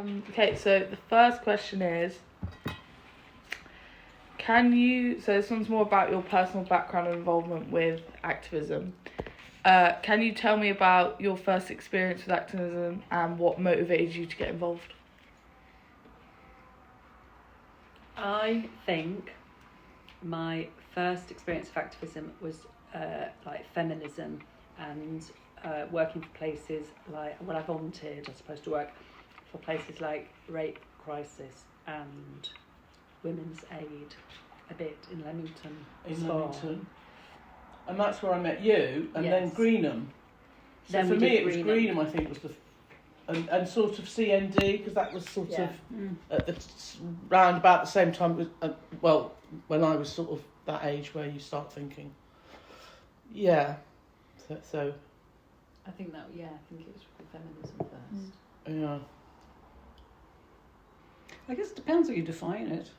Okay, so the first question is, so this one's more about your personal background and involvement with activism. Can you tell me about your first experience with activism and what motivated you to get involved? I think my first experience of activism was feminism and working for places like, well, I volunteered, I suppose, to work for places like Rape Crisis and Women's Aid a bit in Leamington. And that's where I met you, and then Greenham. So then for me it was Greenham. I think, was the... And sort of CND, because that was sort of at the round about the same time, when I was sort of that age where you start thinking. Yeah. So I think it was feminism first. Yeah. I guess it depends how you define it.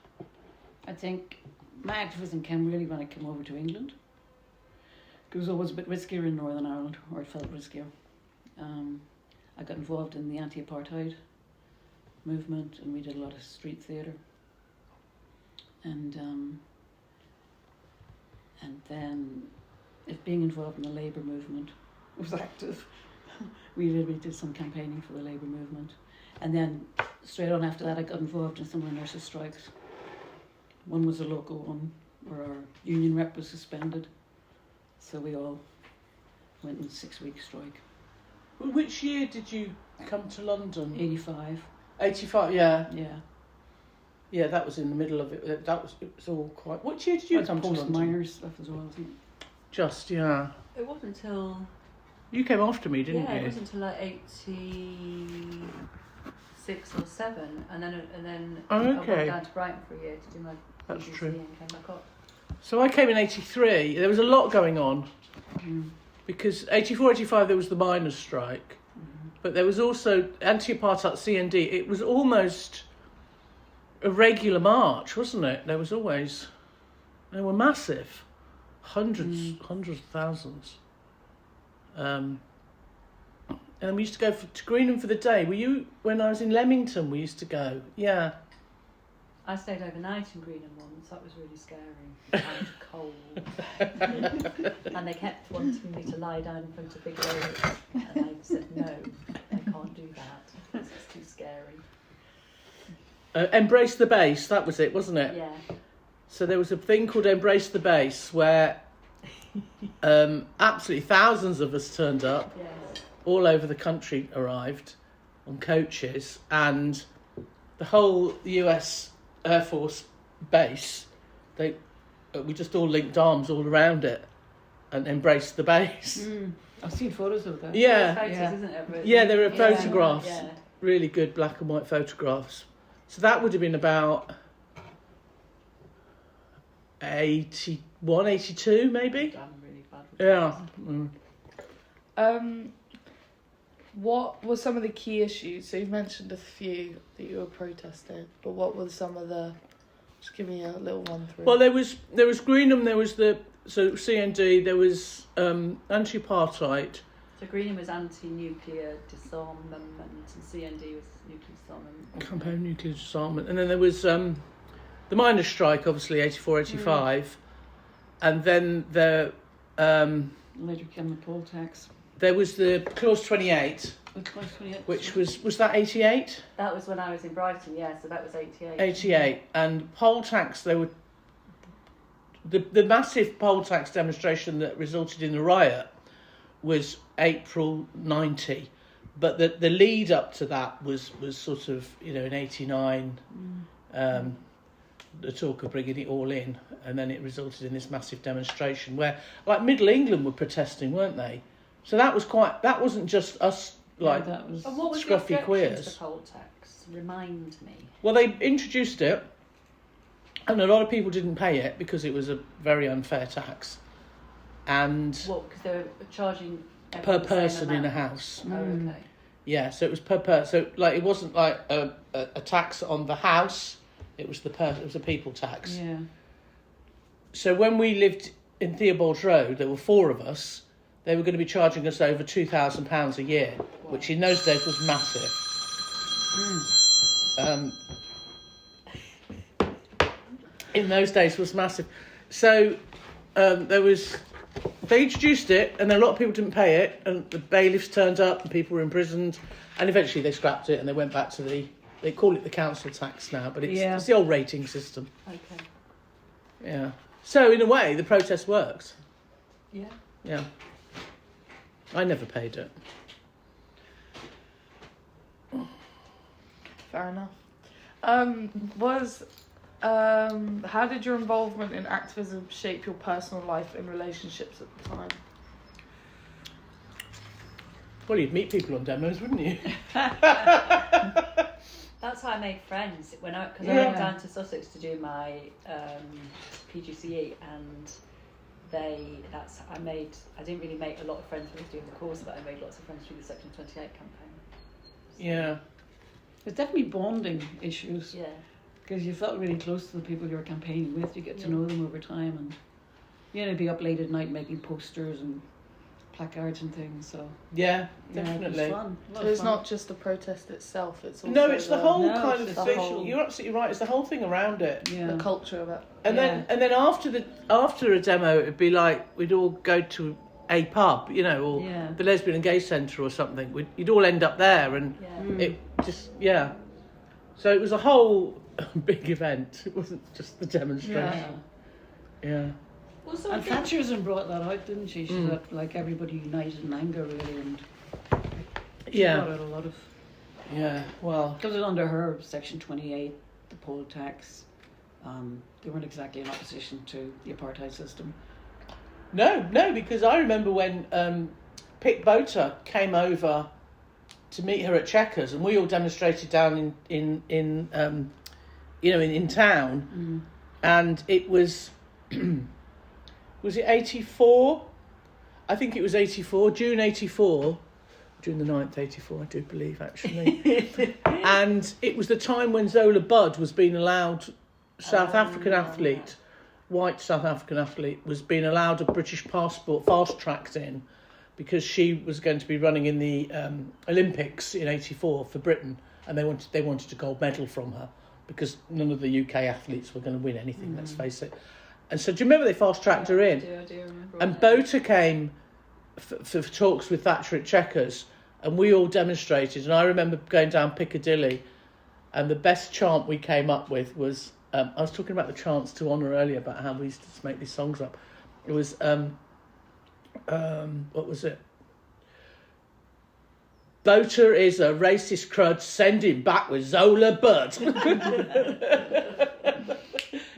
I think my activism came really when I came over to England. It was always a bit riskier in Northern Ireland, or it felt riskier. I got involved in the anti-apartheid movement, and we did a lot of street theatre. And then, if being involved in the labour movement was active, we did some campaigning for the labour movement. And then straight on after that, I got involved in some of the nurses' strikes. One was a local one where our union rep was suspended, so we all went on a 6-week strike. Well, which year did you come to London? 85. 85, yeah. Yeah. Yeah, that was in the middle of it. It was all quite... What year did you come to London? Post-miners stuff as well, isn't it? Just, yeah. It wasn't until... You came after me, didn't you? Yeah, it wasn't until like 86 or 7, and then I went down to Brighton for a year to do my BBC and came back up. So I came in 83. There was a lot going on. Because 84, 85 there was the miners' strike. But there was also anti-apartheid CND. It was almost a regular march, wasn't it? They were massive. Hundreds of thousands. And we used to go to Greenham for the day. Were you, when I was in Leamington, we used to go? Yeah. I stayed overnight in Greenham once. That was really scary. And cold. And they kept wanting me to lie down in front of big roads. And I said, no, I can't do that. It's too scary. Embrace the Base, that was it, wasn't it? Yeah. So there was a thing called Embrace the Base where absolutely thousands of us turned up. Yes. All over the country arrived on coaches, and the whole US Air Force base, we just all linked arms all around it and embraced the base. I've seen photos of that. Yeah. Photos, isn't it? Yeah, there are photographs, yeah. really good black and white photographs. So that would have been about 81, 82 maybe? I'm really bad with Yeah. What were some of the key issues? So you've mentioned a few that you were protesting, but what were some of the... Just give me a little run through. Well, there was Greenham, there was CND, there was anti-apartheid. So Greenham was anti-nuclear disarmament and CND was nuclear disarmament. Campaign nuclear disarmament. And then there was the miners' strike, obviously, 84, 85. And then Later came the poll tax. there was the Clause 28, which was that 88? That was when I was in Brighton, yeah, so that was 88. 88. And poll tax, there were... The massive poll tax demonstration that resulted in the riot was April 90. But the lead up to that was sort of, in 89, the talk of bringing it all in. And then it resulted in this massive demonstration where, like, Middle England were protesting, weren't they? So that wasn't just us, like, that was... And what was scruffy your queers. objections to poll tax? Remind me. Well, they introduced it, and a lot of people didn't pay it because it was a very unfair tax. And What, because they were charging per everyone the same person in a amount? house. Oh, okay. Yeah, so it was per person. So, like, it wasn't like a tax on the house. It was it was a people tax. Yeah. So when we lived in Theobald's Road, there were 4 of us. They were going to be charging us over £2,000 a year, which in those days was massive. in those days was massive. So they introduced it, and a lot of people didn't pay it, and the bailiffs turned up, and people were imprisoned, and eventually they scrapped it, and they went back to they call it the council tax now, but it's the old rating system. Okay. Yeah. So in a way, the protest works. Yeah. Yeah. I never paid it. Fair enough. How did your involvement in activism shape your personal life and relationships at the time? Well, you'd meet people on demos, wouldn't you? That's how I made friends because I went down to Sussex to do my PGCE, and I didn't really make a lot of friends with doing the course, but I made lots of friends through the Section 28 campaign. Yeah. There's definitely bonding issues. Yeah. Because you felt really close to the people you were campaigning with. You get to know them over time, and be up late at night making posters and placards and things. So Yeah, definitely. it was fun. So it's not just the protest itself; it's also No, it's the whole No, kind it's of the thing. whole- You're absolutely right. It's the whole thing around it. the culture of it. And then after a demo, it'd be like we'd all go to a pub, or the Lesbian and Gay Centre or something. You'd all end up there, and it just So it was a whole big event. It wasn't just the demonstration. Yeah. Also, And Thatcherism brought that out, didn't she? She got like everybody united in anger, really, and she brought out a lot of. Yeah. Well. Because it was under her Section 28, the poll tax. They weren't exactly in opposition to the apartheid system. No, because I remember when Pip Botha came over to meet her at Chequers, and we all demonstrated down in town, and it was was it 84? I think it was 84, June 84, June the 9th, 84, I do believe actually, and it was the time when Zola Budd was being allowed, South African athlete. White South African athlete was being allowed a British passport, fast-tracked in, because she was going to be running in the Olympics in '84 for Britain, and they wanted a gold medal from her because none of the UK athletes were going to win anything. Let's face it. And so, do you remember they fast-tracked her in? I do remember. And Botha came for talks with Thatcher at Chequers, and we all demonstrated. And I remember going down Piccadilly, and the best chant we came up with was. I was talking about the chants to honour earlier about how we used to make these songs up. It was, what was it? Botha is a racist crud, send him back with Zola Budd.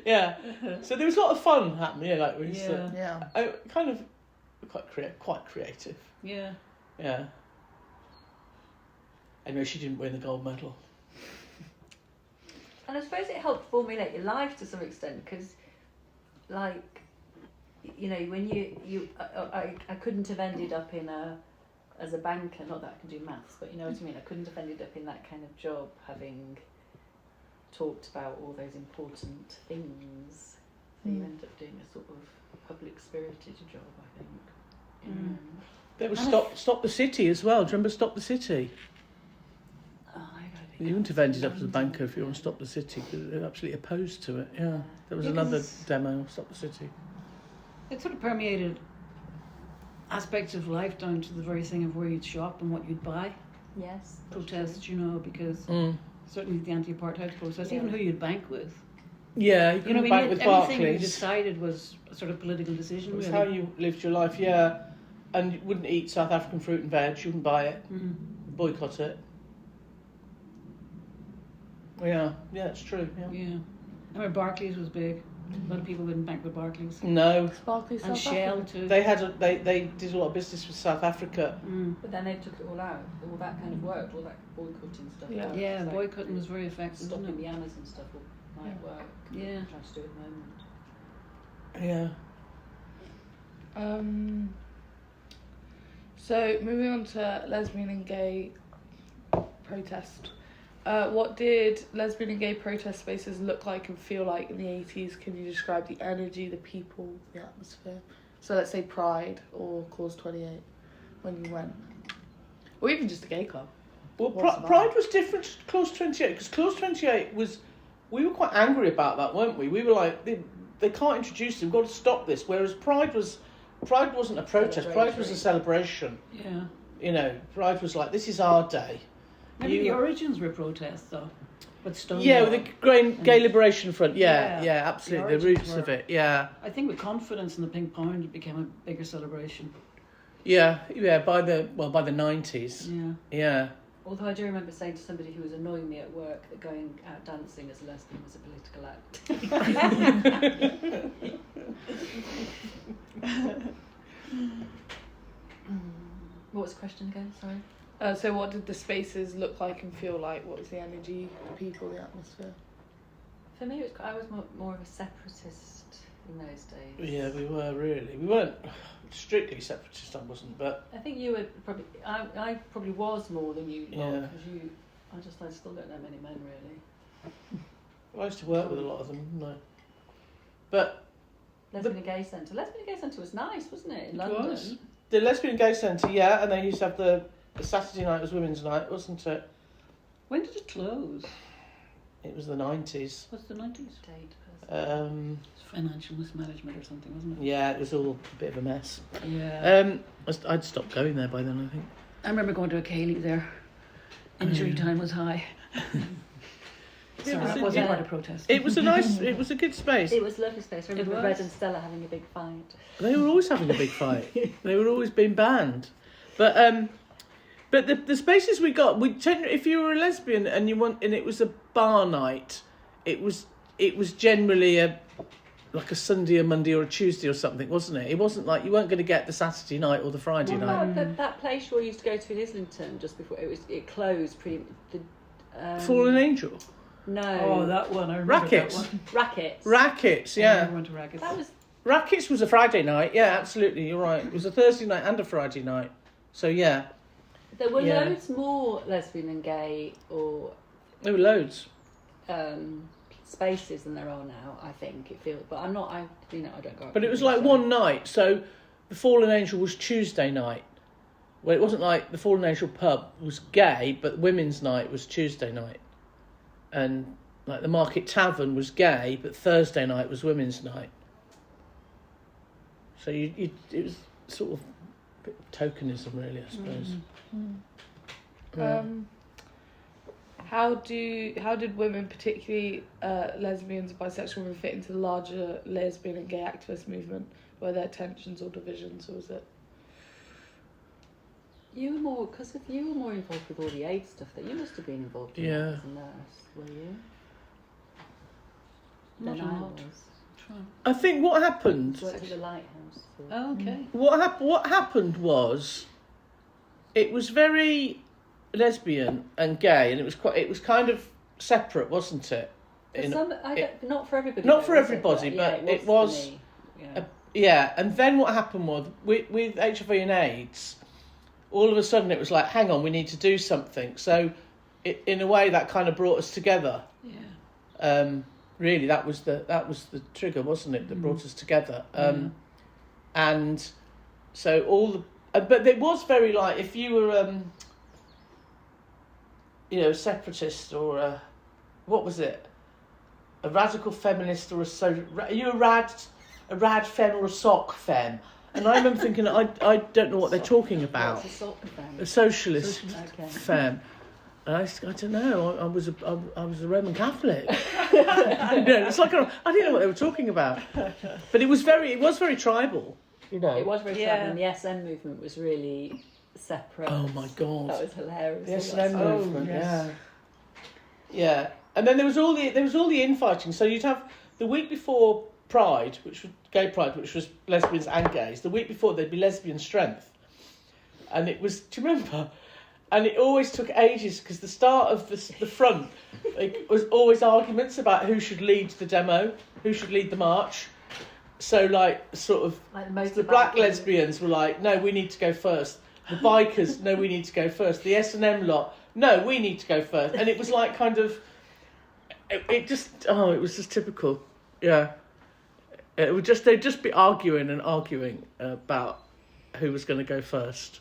Yeah. So there was a lot of fun happening, kind of quite creative. Yeah. Yeah. Anyway, she didn't win the gold medal. And I suppose it helped formulate your life to some extent, because, like, when I couldn't have ended up as a banker, not that I can do maths, but you know what I mean, I couldn't have ended up in that kind of job having talked about all those important things. So you end up doing a sort of public spirited job, I think. There was Stop the City as well. Do you remember Stop the City? You wouldn't have ended up as a banker if you were on Stop the City, because they're absolutely opposed to it. Yeah, there was another demo of Stop the City. It sort of permeated aspects of life down to the very thing of where you'd shop and what you'd buy. Yes. Protests, because certainly the anti-apartheid process, even who you'd bank with. Yeah, you couldn't bank with Barclays. Everything you decided was a sort of political decision. It was really. how you lived your life, yeah. And you wouldn't eat South African fruit and veg, you wouldn't buy it, boycott it. Yeah, it's true. Yeah. I remember Barclays was big. A lot of people wouldn't bank with Barclays. No. Barclays, And South Shell Africa. too. They did a lot of business with South Africa. But then they took it all out. All that kind of worked. All that boycotting stuff. Yeah. Yeah, It's boycotting was very effective. Stopping Wasn't the it? Amazon stuff might work. Yeah. I'm trying to do it at the moment. Yeah. So moving on to lesbian and gay protest. What did lesbian and gay protest spaces look like and feel like in the 80s? Can you describe the energy, the people, the atmosphere? So let's say Pride or Cause 28 when you went. Or even just a gay club. Well, What's that? Pride was different to Clause 28 because Clause 28 was. We were quite angry about that, weren't we? We were like, they can't introduce them. We've got to stop this. Whereas Pride wasn't a protest. Pride was a celebration. Yeah. You know, Pride was like, this is our day. Maybe the origins were protests, though. But Stonewall. Yeah, with the Gay Liberation Front. Yeah, absolutely. The origins roots were- of it. Yeah. I think with confidence in the Pink Pound, it became a bigger celebration. Yeah. By the 90s. Yeah. Yeah. Although I do remember saying to somebody who was annoying me at work that going out dancing as a lesbian was a political act. What was the question again? Sorry. So what did the spaces look like and feel like? What was the energy, the people, the atmosphere? For me, I was more of a separatist in those days. Yeah, we were really. We weren't strictly separatist, I wasn't, but I think you were probably. I probably was more than you. Yeah. Because I still don't know many men really. I used to work with a lot of them, didn't I? But Lesbian and Gay Centre. Lesbian and Gay Centre was nice, wasn't it? In It London. was. The Lesbian Gay Centre, yeah, and they used to have the Saturday night was Women's Night, wasn't it? When did it close? It was the 90s. What's the 90s? Date person. It's financial mismanagement or something, wasn't it? Yeah, it was all a bit of a mess. Yeah. I'd stopped going there by then, I think. I remember going to a Cayley there. Injury time was high. Sorry, was that a- wasn't yeah. part of protest. It was it was a good space. It was a lovely space. I remember was. Red and Stella having a big fight. They were always having a big fight. They were always being banned. But the spaces we got, if you were a lesbian and it was a bar night, it was generally like a Sunday, a Monday, or a Tuesday or something, wasn't it? It wasn't like you weren't going to get the Saturday night or the Friday What night. about that place we used to go to in Islington just before it closed? Fallen Angel, No. Oh, that one. I remember Rackets. that one. Rackets. Rackets, I yeah. went to Rackets. That was. Rackets was a Friday night, yeah, absolutely. You're right. It was a Thursday night and a Friday night. So yeah, There were Yeah. loads more lesbian and gay or there were loads. spaces than there are now. I think it feels, but I'm not. I don't go. But it was like one night. So the Fallen Angel was Tuesday night. Well, it wasn't like the Fallen Angel pub was gay, but Women's Night was Tuesday night. And like the Market Tavern was gay, but Thursday night was Women's Night. So it was sort of a bit of tokenism, really, I suppose. Yeah. How did women, particularly lesbians and bisexual women, fit into the larger lesbian and gay activist movement? Were there tensions or divisions, or was it? You were more because you were more involved with all the AIDS stuff that you must have been involved in Yeah. as a nurse, were you? Not Then a I lot. was. I think what happened. Worked at the lighthouse. For, Oh, okay. What happened was, it was very lesbian and gay, and it was kind of separate, wasn't it? not for everybody. Not though, for was everybody, it? but Yeah, it was- for me. Yeah. Yeah, and then what happened was with HIV and AIDS, all of a sudden it was like, hang on, we need to do something. So, in a way, that kind of brought us together. Yeah. Really, that was the trigger, wasn't it? That brought us together. And so but it was very like if you were a separatist or what was it? A radical feminist or are you a rad fem or a sock fem? And I remember thinking, I don't know what they're talking about. What's a soccer fan? A socialist Okay. fem. And I don't know. I was a Roman Catholic. It's like I didn't know what they were talking about. But it was very tribal. You know. It was very Yeah. sad, and the SM movement was really separate. Oh my God. That was hilarious. The all S&M that stuff. movement, yes. yeah. And then there was all the infighting. So you'd have the week before Pride, which was Gay Pride, which was lesbians and gays. The week before there'd be Lesbian Strength, and it was. Do you remember? And it always took ages because the start of the front, it was always arguments about who should lead the demo, who should lead the march. So like sort of Like the most the black lesbians were like, no, we need to go first. The bikers, no, we need to go first. The S&M lot, no, we need to go first. And it was like kind of, it was just typical. Yeah. They'd just be arguing about who was going to go first.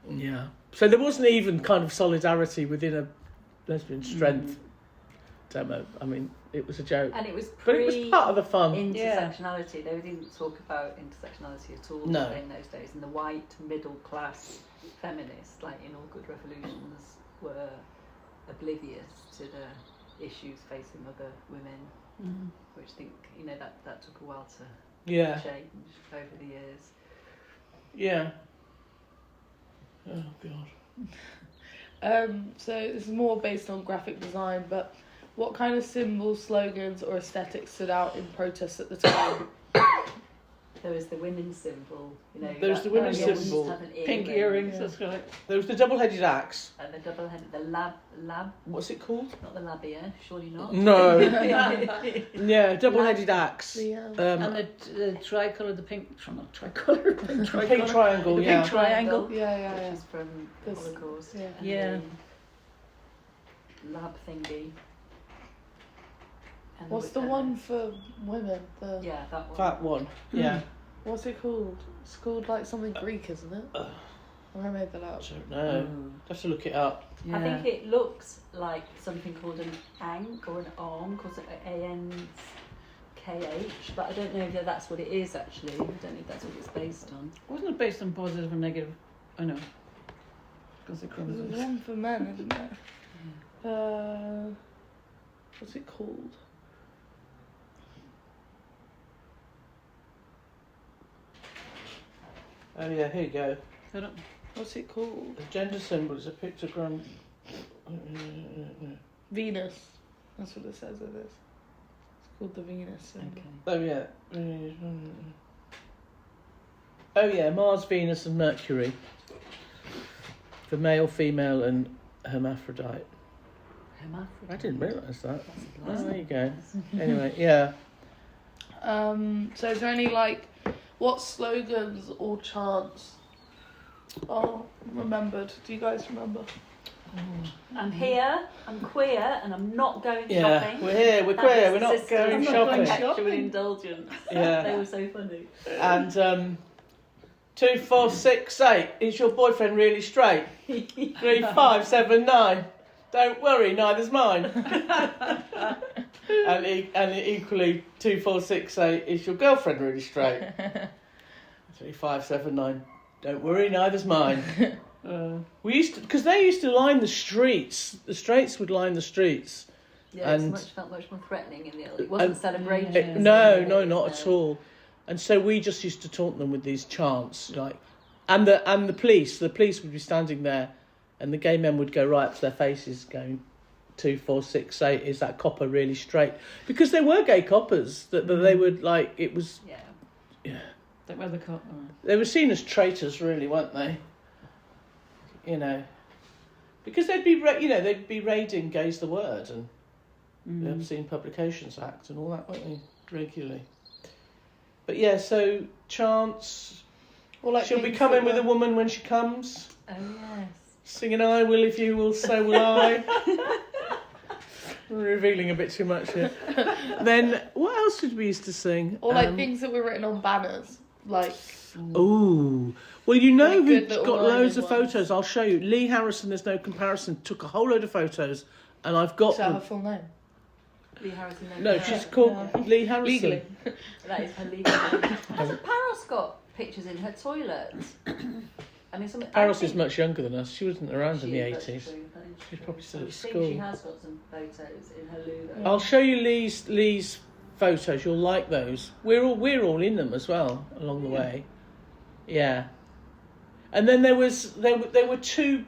Yeah. So there wasn't even kind of solidarity within a lesbian strength demo. I mean, it was a joke. And it was But it was part of the fun. intersectionality. They didn't talk about intersectionality at all No. in those days. And the white middle class feminists, like in all good revolutions, were oblivious to the issues facing other women, which I think that took a while to Yeah. change over the years. Yeah. Oh, God. So this is more based on graphic design, but what kind of symbols, slogans, or aesthetics stood out in protests at the time? There was the women's symbol, There's the women's you always symbol. have an Pink earring. earrings, that's right. There was the double-headed axe. And the double-headed, the lab, What's it called? not the labia, surely not. No. Yeah, double-headed axe. The, And the tricolour, the pink, not tricolour, Pink triangle, the yeah. pink triangle. yeah. Which is from This- Holocaust. yeah. And Yeah. the lab thingy. And What's the one for women? Yeah, that one. That one, yeah. What's it called? It's called like something Greek, isn't it? Or I made that I up. don't know. Have to look it up. Yeah. I think it looks like something called an ankh or an ankh, or ANKH, but I don't know if that's what it is actually. I don't know if that's what it's based on. Wasn't it based on positive or negative? I know. Because the There's chromosomes. one for men, isn't there? What's it called? Oh, yeah, here you go. I don't. What's it called? The gender symbol is a pictogram. Venus. That's what it says it is. It's called the Venus symbol. Okay. Oh, yeah. Oh, yeah, Mars, Venus, and Mercury. For male, female, and hermaphrodite. Hermaphrodite. I didn't realise that. Oh, That's there you go. Anyway, yeah. So is there any what slogans or chants are remembered? Do you guys remember? I'm here, I'm queer, and I'm not going Yeah, shopping. we're here, we're That queer, was we're not the system. going I'm not shopping. Sexual indulgence. They Yeah. were so funny. And 2468, is your boyfriend really straight? 3579, don't worry, neither's mine. and equally 2468, is your girlfriend really straight? 3579, don't worry, neither's mine. We used to, because they used to line the streets. The straights would line the streets. Yeah, And- it felt much more threatening in the early. It wasn't celebrations. Yeah. No, not at all. And so we just used to taunt them with these chants, and the police would be standing there, and the gay men would go right up to their faces, going, 2468, is that copper really straight? Because there were gay coppers that they would it was. Yeah. That were the cop. They were seen as traitors, really, weren't they? Because they'd be raiding Gays the Word and the Obscene Publications Act and all that, weren't they, regularly? But yeah, so chants. Or She'll be things coming that with a were- woman when she comes, Oh yes. singing "I will if you will, so will I." We're revealing a bit too much here. Then what else did we used to sing? Or things that were written on banners, Ooh. Well, you know Like who good little got loads of lining ones. photos? I'll show you. Lee Harrison, there's no comparison, took a whole load of photos, and I've got is that her them. full name? Lee Harrison. No, she's called Lee Harrison. Legally. That is her legal name. Hasn't Paros got pictures in her toilet? I mean, Paris is much younger than us. She wasn't around in the 80s. She's probably still at I think school. she has got some photos in her loo. though. I'll show you Lee's photos. You'll like those. We're all in them as well along the way. Yeah. And then there were two.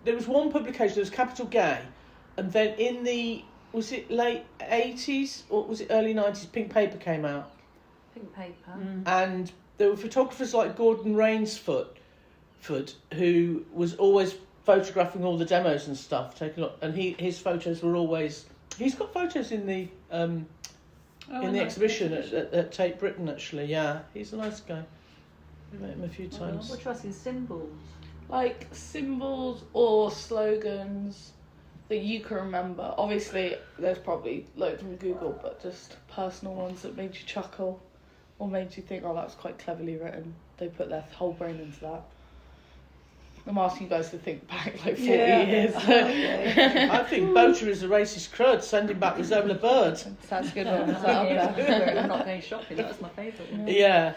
There was one publication. There was Capital Gay, and then in the was it late 80s or was it early 90s? Pink Paper came out, Pink paper. and there were photographers like Gordon Rainsford, who was always photographing all the demos and stuff. Take a look, and his photos were always. He's got photos in the exhibition at Tate Britain actually. Yeah, he's a nice guy. We met him a few times. What you're asking, symbols? Like symbols or slogans that you can remember. Obviously, there's probably loads from Google, but just personal ones that made you chuckle or made you think, oh, that's quite cleverly written. They put their whole brain into that. I'm asking you guys to think back like 40 Yeah. years. I think Bota is a racist crud. Send him back with Zola Bird. That's a good one. Is that up there? I'm not going shopping. That was my favourite one. Yeah.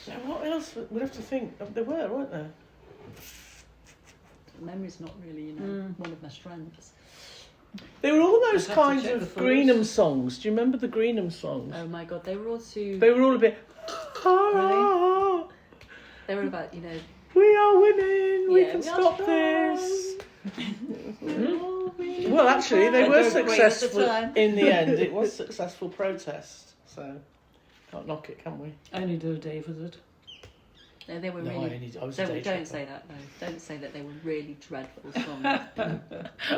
So what else? We'd have to think. There were, weren't there? Memory's not really, one of my strengths. They were all those I'd have to kinds check of the photos. Greenham songs. Do you remember the Greenham songs? Oh my god, they were all too. They were all a bit. They were about, We are women. We Yeah, can we are stop strong. this. Well, actually, they were They were great at the successful time. in the end. It was successful protest, so can't knock it, can we? I only did a day with it. No, they were No, really. I was a day Don't tripper. say that though. Don't say that they were really dreadful songs.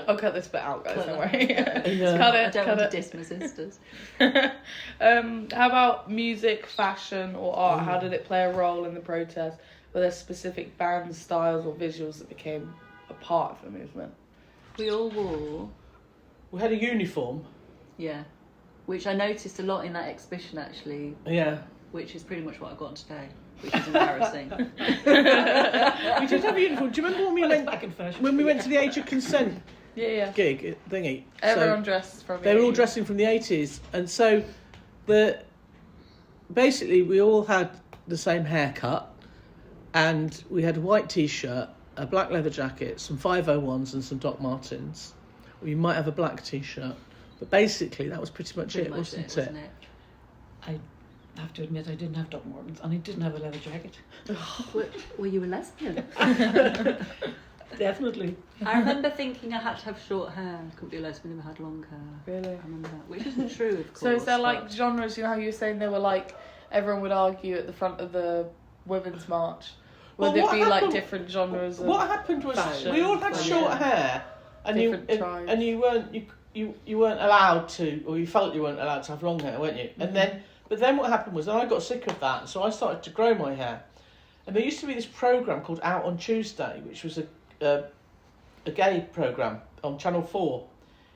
I'll cut this bit out, guys. Don't worry. Yeah. Cut I it. don't Cut want to it. diss my sisters. How about music, fashion, or art? How did it play a role in the protest? Were there specific bands, styles, or visuals that became a part of the movement? We all wore, We had a uniform. which I noticed a lot in that exhibition actually, Yeah. which is pretty much what I got on today, which is embarrassing. We did have a uniform. Do you remember when we went Back in fashion. when we went to the Age of Consent Yeah. gig thingy? Everyone So dressed from. they were all the dressing from the 80s, and so basically we all had the same haircut, and we had a white t-shirt, a black leather jacket, some 501s, and some Doc Martens. Or you might have a black t-shirt, but basically that was pretty much Pretty it, much wasn't it? wasn't it? I have to admit I didn't have Doc Martens and I didn't have a leather jacket. Were you a lesbian? Definitely. I remember thinking I had to have short hair. I couldn't be a lesbian if I had long hair. Really? I remember that, which isn't true, of course. So is there like but- genres? You know how you were saying they were like everyone would argue at the front of the women's march. Would Well, it what be like happened- different genres? Of What happened was fashion? we all had short hair, and Different tribes. you weren't allowed to, or you felt you weren't allowed to have long hair, weren't you? And then what happened was, then I got sick of that, so I started to grow my hair. And there used to be this program called Out on Tuesday, which was a gay program on Channel 4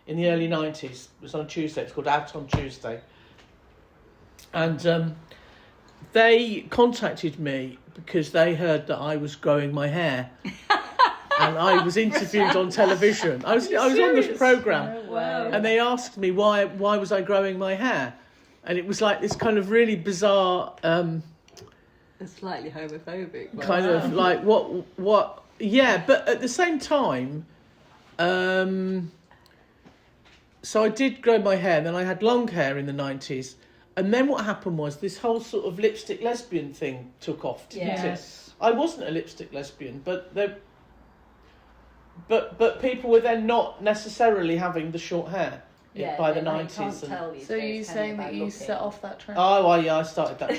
in the early 90s. It was on Tuesday. It's called Out on Tuesday. And they contacted me because they heard that I was growing my hair. And I was interviewed on television. I was on this program, No way. and they asked me why was I growing my hair, and it was like this kind of really bizarre It's slightly homophobic. but- kind of like what yeah, but at the same time, so I did grow my hair, and then I had long hair in the 90s, and then what happened was this whole sort of lipstick lesbian thing took off, didn't it? Yes. I wasn't a lipstick lesbian, but but people were then not necessarily having the short hair by the 90s. So you saying that you set off that trend? Oh, well, yeah, I started that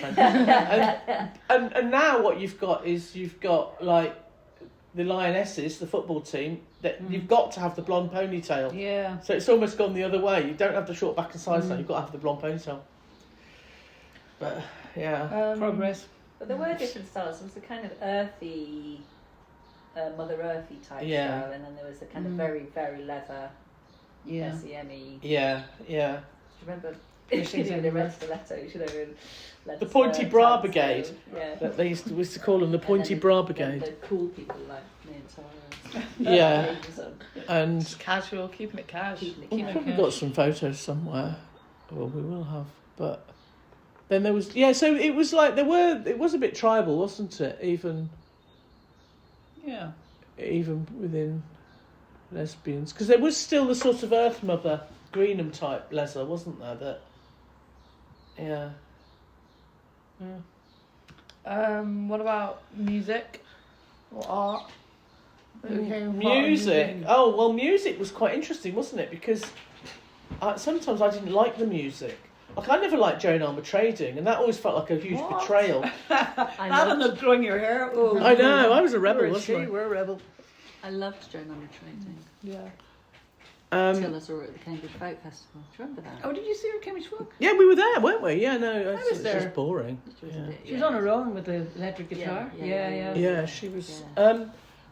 trend. and now what you've got is you've got like the Lionesses, the football team, that you've got to have the blonde ponytail. Yeah. So it's almost gone the other way. You don't have the short back and sides now, you've got to have the blonde ponytail. But yeah. Progress. But there were different styles. There was a kind of earthy, Mother Earthy type Yeah. style, and then there was a kind of very, very leather, Yeah. SEME. Yeah. Do you remember Pushing the Mm-hmm. red stilettos? You know, in leather The Pointy skirts, Bra and Brigade. so- Yeah. That they used to call them the And Pointy then Bra the Brigade. cool people like me and Sarah. Yeah. And Just casual, keeping it cash. Keeping it we've casual. probably got some photos somewhere. Well, we will have. But then there was so it was like it was a bit tribal, wasn't it? Even within lesbians, because there was still the sort of Earth Mother Greenham type leather, wasn't there? That What about music or art? That became part of music. Oh well, music was quite interesting, wasn't it? Because sometimes I didn't like the music. Like I never liked Joan Armatrading, and that always felt like a huge betrayal. That and the growing your hair. Oh, I know, I was a rebel, We're wasn't I? We're a rebel. I loved Joan Armatrading Yeah. until I saw her at the Cambridge Folk Festival. Do you remember that? Oh, did you see her Cambridge Folk? Yeah, we were there, weren't we? Yeah, no, was it's there. just boring. She was a Yeah. bit- She was yeah. on her own with the electric guitar. Yeah. Yeah, she was. Yeah.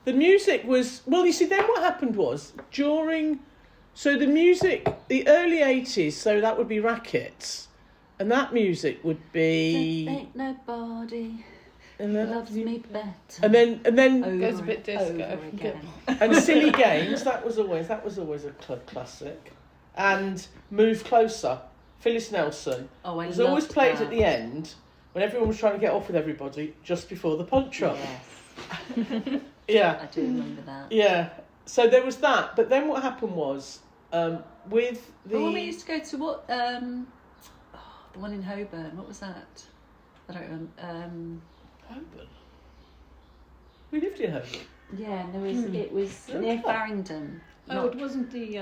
The music was well. You see, then what happened was the music, the early 80s. So that would be Rackets, and that music would be Ain't nobody And then Loves me better. and then Over Goes a bit and disco. over again. and Silly Games. That was always a club classic. And Move Closer. Phyllis Nelson. Oh, I It was always loved played that. at the end when everyone was trying to get off with everybody just before the punch up. Yes, Yeah. I do remember that. Yeah. So there was that. But then what happened was with the. Oh, when we used to go to what? The one in Holborn. What was that? I don't remember. Holborn. We lived in Holborn. Yeah, there was. It was near Farringdon. Oh, it wasn't the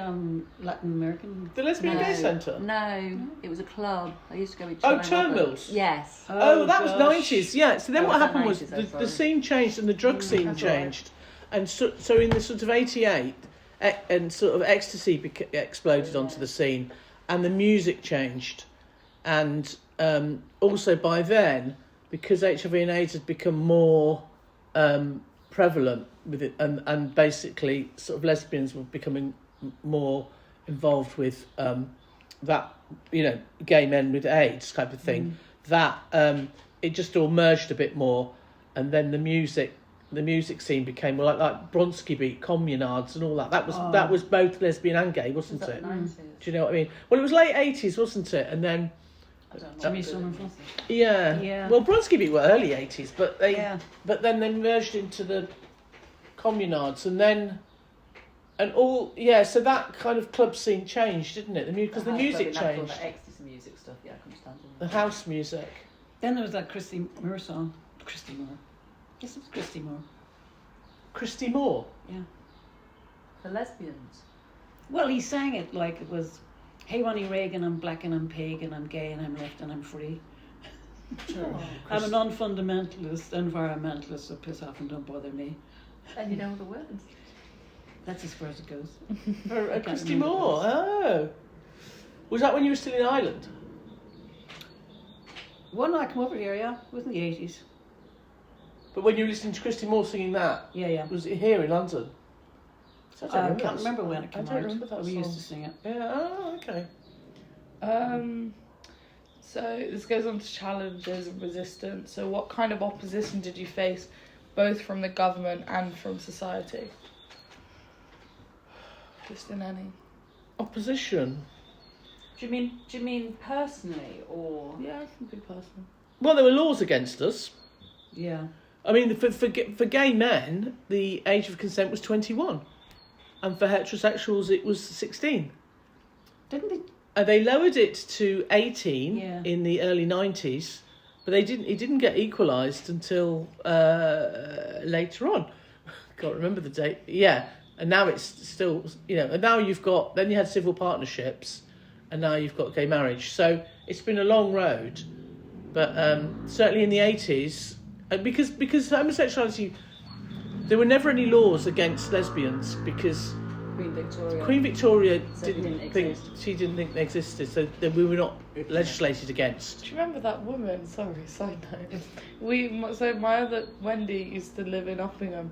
Latin American. The Lesbian Gay Centre. No, it was a club. I used to go with. Oh, China Roberts. Turnmills. Yes. Oh, that was gosh. 90s, yeah. So then Oh, what was that happened was 90s? Oh, the sorry. scene changed and the drug scene that's all right. changed. And so in the sort of 88, and sort of ecstasy exploded onto the scene and the music changed. And also by then, because HIV and AIDS had become more prevalent with it, and basically sort of lesbians were becoming more involved with that, gay men with AIDS type of thing, that it just all merged a bit more. And then the music scene became more like Bronski Beat, Communards and all that. That was both lesbian and gay, wasn't Was that it? the 90s? Do you know what I mean? Well, it was late 80s, wasn't it? And then, I don't know. Jimmy Summer Foster. yeah. Yeah. Well, Bronski Beat were early 80s, but then they merged into the Communards, so that kind of club scene changed, didn't it? Because the music changed. The ecstasy music stuff, yeah, I couldn't stand it. The house music. Then there was that Christy Moore song. Christy Moore. Yes, it was Christy Moore. Christy Moore. Yeah. For lesbians. Well, he sang it like it was, "Hey, Ronnie Reagan, I'm black and I'm pagan, I'm gay and I'm left and I'm free. I'm a non-fundamentalist, environmentalist, so piss off and don't bother me." And you know all the words. That's as far as it goes. Christy remember Moore. Oh. Was that when you were still in Ireland? One night I come over here, yeah. It was in the 80s. But when you were listening to Christy Moore singing that, Yeah. was it here in London? I I can't remember when it I came don't out. remember that but we song. used to sing it. Yeah. Oh, okay. So this goes on to challenges and resistance. So what kind of opposition did you face, both from the government and from society? Just in any. Opposition. Do you mean personally or? Yeah, I can be personal. Well, there were laws against us. Yeah. I mean, for gay men, the age of consent was 21, and for heterosexuals, it was 16. Didn't they? They lowered it to 18 Yeah. in the early 90s, but it didn't get equalised until later on. Can't remember the date. Yeah, and now it's still, and now then you had civil partnerships, and now you've got gay marriage. So it's been a long road, but certainly in the 80s, because homosexuality, there were never any laws against lesbians because Queen Victoria So it didn't didn't think they existed, so we were not legislated against. Do you remember that woman? Sorry, side note. So my other Wendy used to live in Uppingham,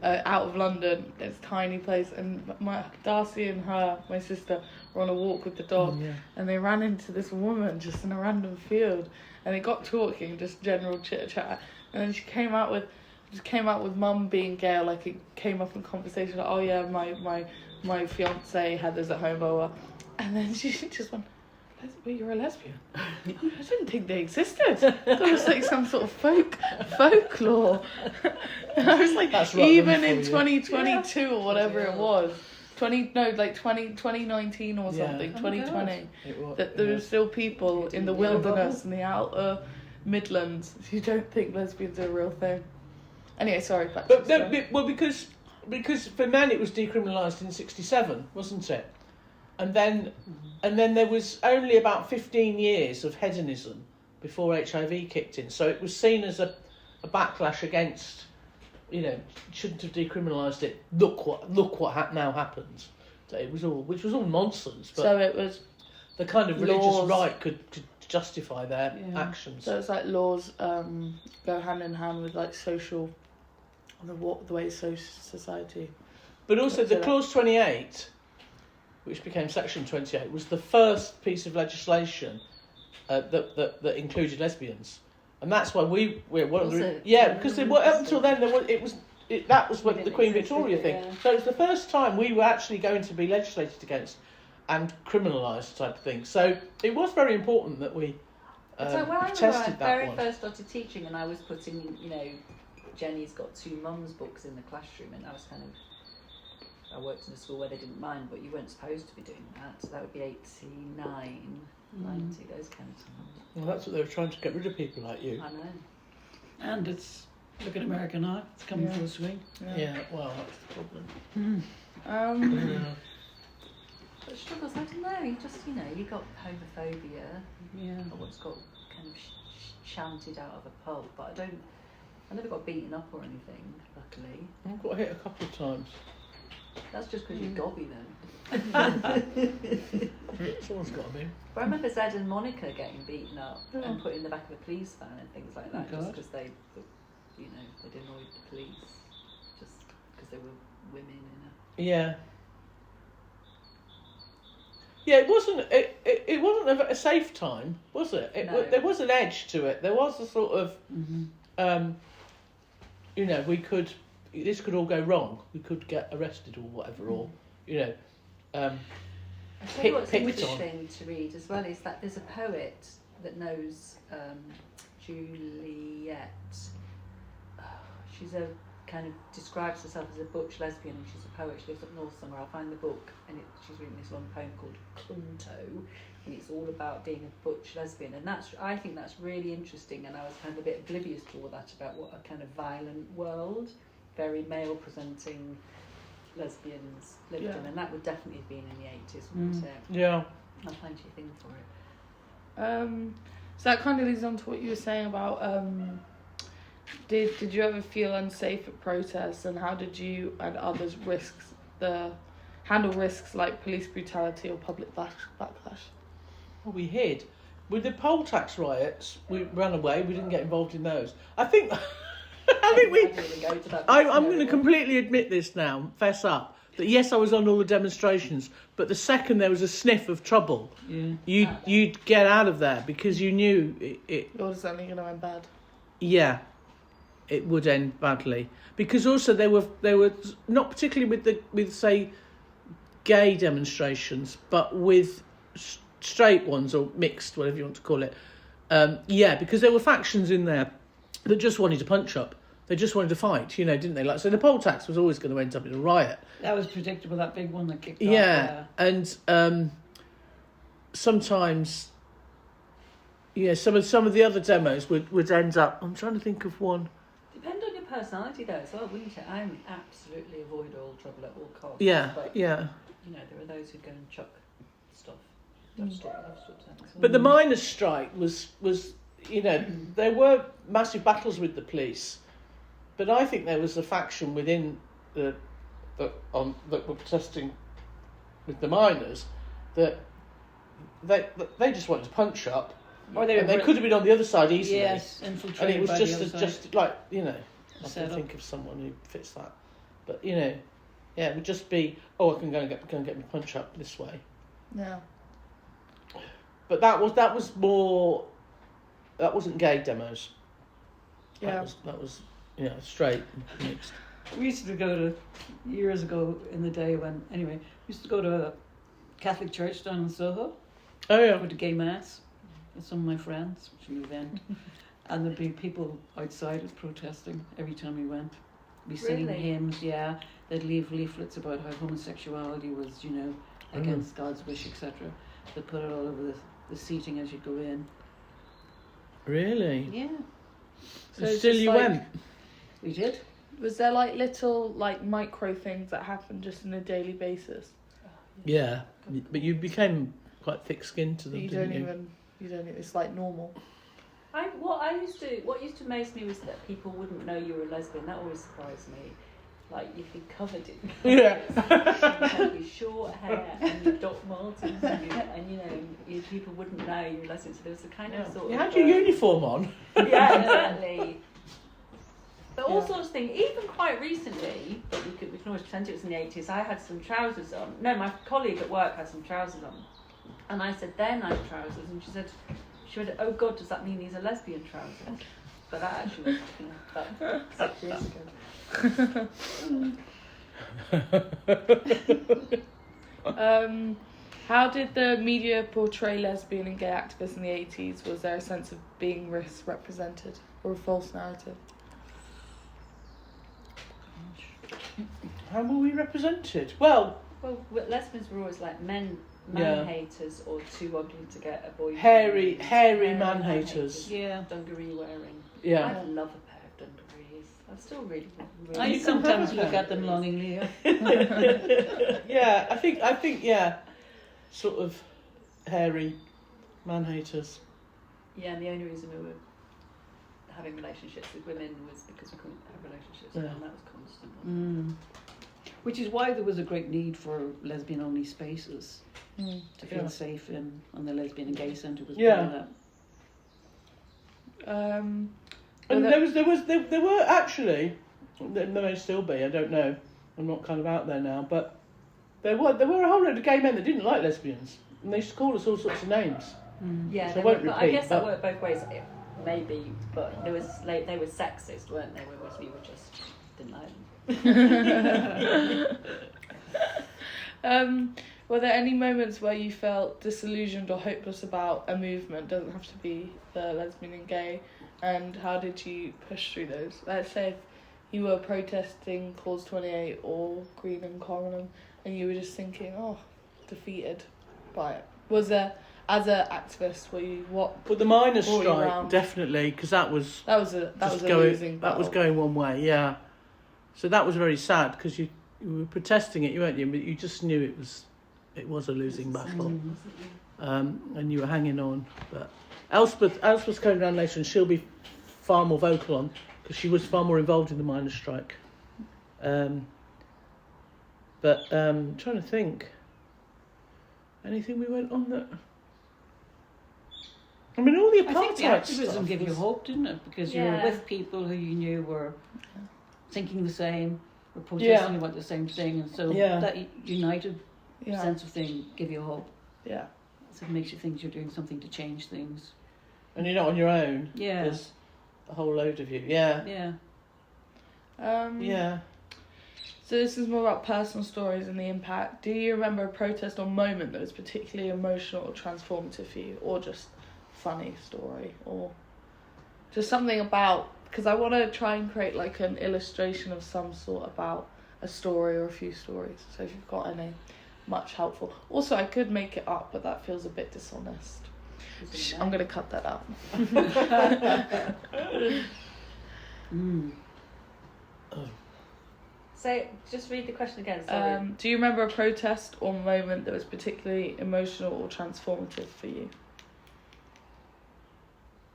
out of London. It's a tiny place, and my Darcy and my sister, were on a walk with the dog, and they ran into this woman just in a random field, and they got talking, just general chit chat, and then she came out with mum being gay, like it came up in conversation, like, oh yeah, my fiance Heather's at home, blah, blah. And then she just went, well, you're a lesbian. I didn't think they existed. That was like some sort of folklore. And I was like, That's right, even for in you. 2022 or whatever it was, 2019 or Yeah. something, Oh 2020, It was, that there were still people in the Yeah. wilderness and the outer Midlands who don't think lesbians are a real thing. Anyway, sorry, back to But the no, story. well, because for men it was decriminalised in '67, wasn't it? And then there was only about 15 years of hedonism before HIV kicked in. So it was seen as a backlash against, shouldn't have decriminalised it. Look what now happens. So which was all nonsense. But So it was, the kind of religious laws. right could justify their Yeah. actions. so it's like laws go hand in hand with like social, the way society. But also the So- Clause 28, which became Section 28, was the first piece of legislation that included lesbians. and that's why we were Also- because up until then that was when the Queen Victoria thing. Yeah. So it's the first time we were actually going to be legislated against and criminalised type of thing. So it was very important that we So when I remember when I tested that very one. first started teaching, and I was putting, Jenny's got 2 mums books in the classroom, and I was I worked in a school where they didn't mind, but you weren't supposed to be doing that. So that would be 89, 90, those kind of times. Well, that's what they were trying to get rid of people like you. I know. And look at America now, it's coming Yeah. full swing. Yeah, well, that's the problem. But struggles, I don't know. You just, you got homophobia, Yeah. or what's got kind of shouted out of a pub, but I never got beaten up or anything, luckily. I've got hit a couple of times. That's just because you're gobby then. Someone's got to be. But I remember Zed and Monica getting beaten up and put in the back of a police van and things like that, Oh, just God. because they'd annoyed the police, just because they were women Yeah. Yeah, it wasn't. It wasn't a safe time, was it? No. There was an edge to it. There was a sort of, we could. This could all go wrong. We could get arrested or whatever, or I tell you what's picked on. interesting to read as well is that there's a poet that knows Juliet. She's kind of describes herself as a butch lesbian, and she's a poet. She lives up north somewhere. I'll find the book, and she's written this long poem called Clunto, and it's all about being a butch lesbian. And I think that's really interesting. And I was kind of a bit oblivious to all that about what a kind of violent world, very male presenting lesbians lived in, and that would definitely have been in the 80s, wouldn't it? Yeah. I'll find you a thing for it. So that kind of leads on to what you were saying about did you ever feel unsafe at protests, and how did you and others handle risks like police brutality or public backlash? Well, we hid. With the poll tax riots, we ran away. We didn't get involved in those. I think we. I'm going to completely admit this now, fess up, that yes, I was on all the demonstrations, but the second there was a sniff of trouble, you'd get out of there because you knew it Yours is only going to end bad. yeah, it would end badly. Because also they were not particularly with say gay demonstrations, but with straight ones or mixed, whatever you want to call it. Because there were factions in there that just wanted to punch up. They just wanted to fight, didn't they? Like, so the poll tax was always going to end up in a riot. That was predictable, that big one that kicked off. Yeah, and sometimes, some of the other demos would end up. I'm trying to think of one. Depend on your personality though as well, wouldn't it? I absolutely avoid all trouble at all costs. Yeah, but, yeah. there are those who go and chuck stuff. But the miners' strike was there were massive battles with the police, but I think there was a faction within that were protesting with the miners that they just wanted to punch up, Or they could have been on the other side easily. Yes, And infiltrated it was by just the other side. just like I Set can up. think of someone who fits that, but it would just be I can go and get my punch up this way. Yeah. But that was more. That wasn't gay demos. Yeah. That was straight mixed. We used to go to, years ago in the day we used to go to a Catholic church down in Soho, Oh yeah. go to gay mass with some of my friends, which was an event. And there'd be people outside us protesting every time we went. Be singing Really? hymns, yeah. They'd leave leaflets about how homosexuality was, against God's wish, etc. They'd put it all over the seating as you go in. Really? Yeah, So And it's still just you like- went. we did. Was there like little micro things that happened just on a daily basis? Yeah, but you became quite thick-skinned to them, You didn't don't you? even. It's like normal. What used to amaze me was that people wouldn't know you were a lesbian. That always surprised me. Like you'd be covered in Yeah. you had your short hair and your Doc Martens and people wouldn't know you were a lesbian. So there was a kind of sort You of had your uniform on. yeah, exactly. But all sorts of things. Even quite recently, but we can always pretend it was in the 80s. I had some trousers on. No, my colleague at work had some trousers on, and I said they're nice trousers, and she said, she went, "Oh God, does that mean these are lesbian trousers?" But that actually was about 6 years ago. How did the media portray lesbian and gay activists in the 80s? Was there a sense of being misrepresented or a false narrative? How were we represented? Well, Well, lesbians were always like man Yeah. haters or too ugly to get a boyfriend. hairy man haters. Yeah. Dungaree wearing. Yeah. I love a pair of dungarees. I still really. I You can sometimes have look them. at them longingly. Yeah, I think yeah, sort of hairy man haters. Yeah, and the only reason we were having relationships with women was because we couldn't have relationships with them. That was constant. Which is why there was a great need for lesbian-only spaces to feel Yeah. safe in, and the Lesbian and Gay Centre was Yeah. part of that. And there were actually, there may still be, I don't know, I'm not kind of out there now, but there were a whole load of gay men that didn't like lesbians, and they used to call us all sorts of names. Yeah, So they I won't were, but I repeat, guess that but- worked both ways. Maybe, but there was like they were sexist, weren't they? Whereas we were just didn't like them. Were there any moments where you felt disillusioned or hopeless about a movement? Doesn't have to be the lesbian and gay. And how did you push through those? Let's say if you were protesting Clause 28 or Green and Coronum, and you were just thinking, oh, defeated by it. Was there, as an activist, were you what? But the miners' Brought you strike, around. definitely, because that was That was a just losing that was battle. going one way, yeah. So that was very sad because you were protesting it, weren't you? But you just knew it was a losing battle, and you were hanging on. But Elspeth's coming down later, and she'll be far more vocal on because she was far more involved in the miners' strike. But trying to think, anything we went on that. I mean, all the I think the apartheid activism stuff gave you was- hope, didn't it? Because you were Yeah. with people who you knew were thinking the same, were protesting Yeah. about the same thing, and so Yeah. that united Yeah, sense of thing give you hope. yeah. So it makes you think you're doing something to change things. And you're not on your own. Yeah. There's a whole load of you. Yeah. Yeah. Yeah. So this is more about personal stories and the impact. Do you remember a protest or moment that was particularly emotional or transformative for you, or just funny story, or just something about? Because I want to try and create like an illustration of some sort about a story or a few stories. So if you've got any, much helpful. Also, I could make it up, but that feels a bit dishonest. I'm gonna cut that out. So just read the question again. Sorry. Do you remember a protest or moment that was particularly emotional or transformative for you?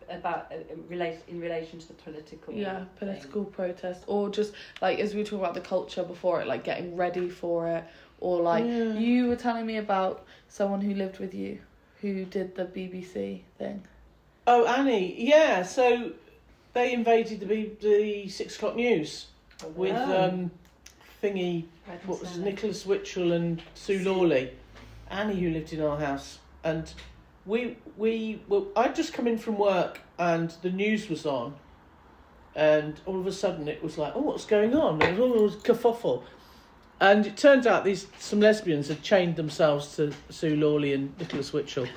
About in relation to the political. Yeah, political protest, or just like as we were talking about the culture before it, like getting ready for it, or like you were telling me about someone who lived with you, who did the BBC thing. Oh, Annie. Yeah. So they invaded the 6 o'clock news with thingy. What was Nicholas Witchell and Sue Lawley, Annie, who lived in our house, and we well, I'd just come in from work and the news was on, and all of a sudden it was like, oh, what's going on? It was kerfuffle, and it turns out some lesbians had chained themselves to Sue Lawley and Nicholas Witchell,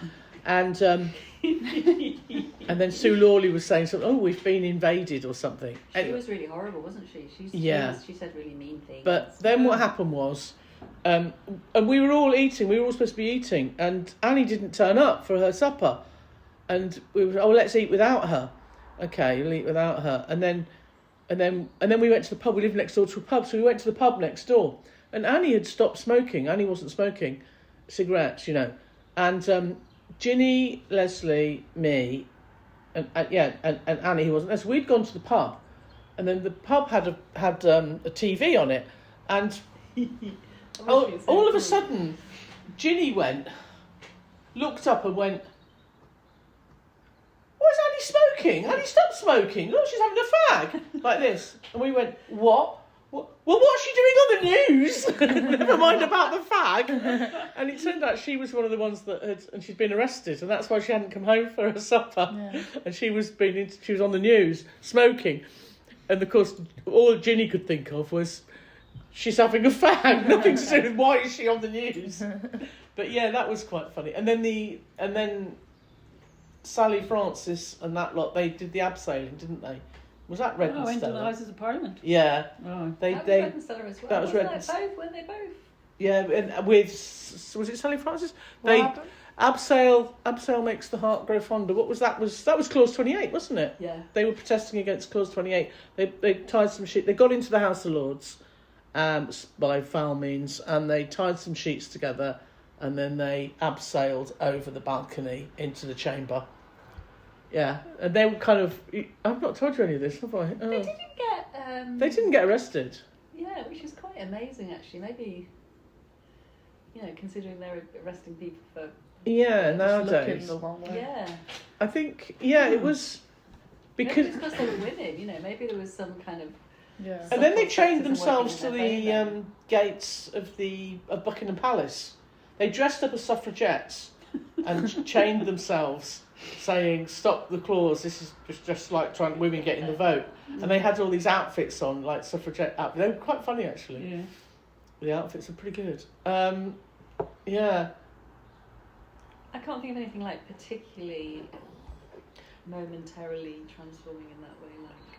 and and then Sue Lawley was saying something. Oh, we've been invaded or something. She was really horrible, wasn't she? She said really mean things. But then what happened was, and we were all eating. We were all supposed to be eating, and Annie didn't turn up for her supper, and we were, let's eat without her. Okay, we'll eat without her, and then we went to the pub. We lived next door to a pub, so we went to the pub next door, and Annie had stopped smoking. Annie wasn't smoking cigarettes, and Ginny, Leslie, me, and Annie, who wasn't. So we'd gone to the pub, and then the pub had a TV on it, and all of a sudden, Ginny looked up and went, "Why is Annie smoking? Annie, stop smoking! Look, she's having a fag!" Like this, and we went, "What? well, what's she doing on the news? Never mind about the fag. And it turned out she was one of the ones that and she'd been arrested, and that's why she hadn't come home for her supper. Yeah. And she was on the news smoking, and of course all Ginny could think of was she's having a fag. Nothing to do with why is she on the news. But yeah, that was quite funny. And then Sally Francis and that lot, they did the abseiling, didn't they? Was that Red Oh, and into the Stella? Houses of Parliament. Yeah, Oh. they That was Red and Stella as well. that was Wasn't Red it both? Weren't they both? yeah, and with was it Sally Francis? What They happened? abseil makes the heart grow fonder. What was that? That was Clause 28, wasn't it? Yeah. They were protesting against Clause 28. They tied some sheet. They got into the House of Lords, by foul means, and they tied some sheets together, and then they abseiled over the balcony into the chamber. Yeah, and they were kind of. I've not told you any of this, have I? Oh. They didn't get. They didn't get arrested. Yeah, which is quite amazing actually. Maybe, considering they're arresting people for. Yeah, Just nowadays. looking the wrong way. Yeah. I think. Yeah, it was Maybe because. it's because they were women. Maybe there was some kind of. Yeah. And then they Subtle chained sexism themselves to working in the their favour. gates of Buckingham Palace. They dressed up as suffragettes and chained themselves, saying, "Stop the clause. This is just like trying women getting the vote." And they had all these outfits on, like suffragette outfits. They were quite funny actually. Yeah. The outfits are pretty good. Yeah. I can't think of anything like particularly momentarily transforming in that way.